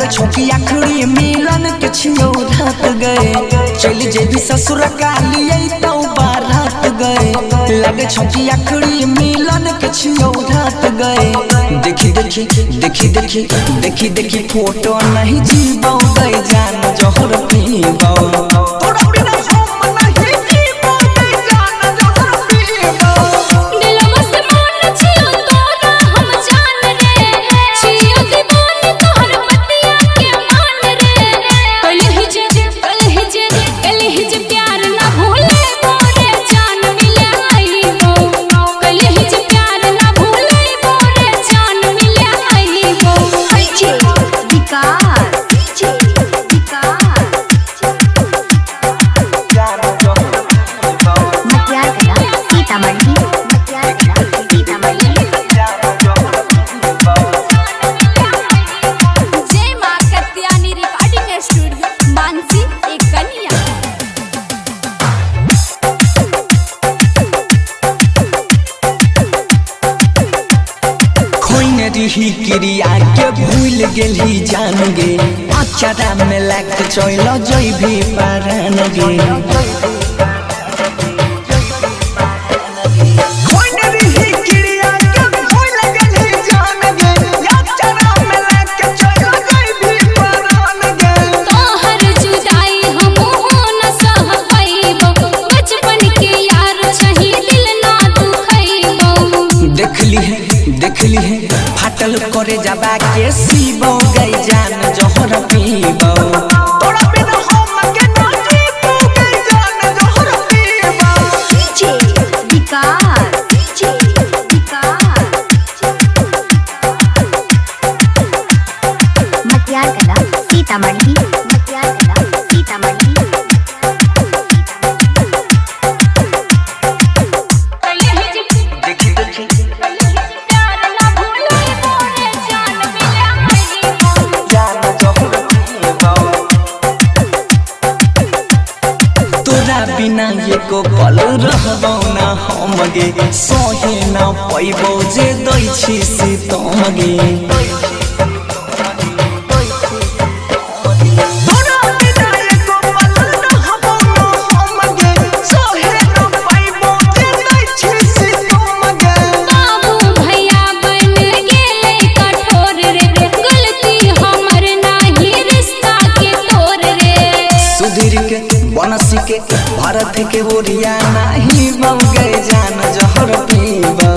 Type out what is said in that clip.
लगे छोकी आखिरी मिलन के छियो रात गए चल जेबी ससुर कालिए तो बारात गए लगे छोकी आखिरी मिलन के छियो रात गए देखी देखी देखी देखी देखी देखी फोटो नहीं जीबो गए जान जोहर पीबो तोरा बिना हम नहीं जीबो गए जान जोहर पीबो दिलवा से मन छियो तोरा हम जान रे छियो दीवानी तोहर बतिया के मान रे कल ही जे प्यार ना भूले मोरे जान मिले आईबो कल ही जे प्यार ना भूले मोरे जान मिले आईबो डीजे विकास मटियार कला सीतामढ़ी जय मां कत्यानी रिकॉर्डिंग स्टूडियो मानसी एक कन्या खोइन रही क्रिया के भूल गेली जान गे अचारा में लाग चल जई भी पारन गे खोइन रही क्रिया के भूल गेली जान गे अचारा में लाग चल जई भी पारन गे तोहर जुदाई हम न सह पाइबो बचपन के यार छही दिल ना दुखैबो देखली है फाटल करे जाबा के सीबो गई जान जोहर पीबो तोरा बिना हम के ना जीबो गई जान जोहर पीबो डीजे विकास मटियार कला सीतामढ़ी देखी देखी प्यार ना भूले मोरे जान मिले आईबो जान जोहर पीबो तोरा बिना एको पल रहबो ना हम गे सोहे ना पैबो जे दै छी सीतम गे तोरा बिना एको पल रहबो ना हम गे सोहे ना पैबो जे दै छी सीतम गे बाबू भैया बन गेले कठोर रे गलती हमर नाही रिश्ता के तोर रे सुधीर के बनसी के भारत के ओरिया नहीं बम गए जान जहर पीबो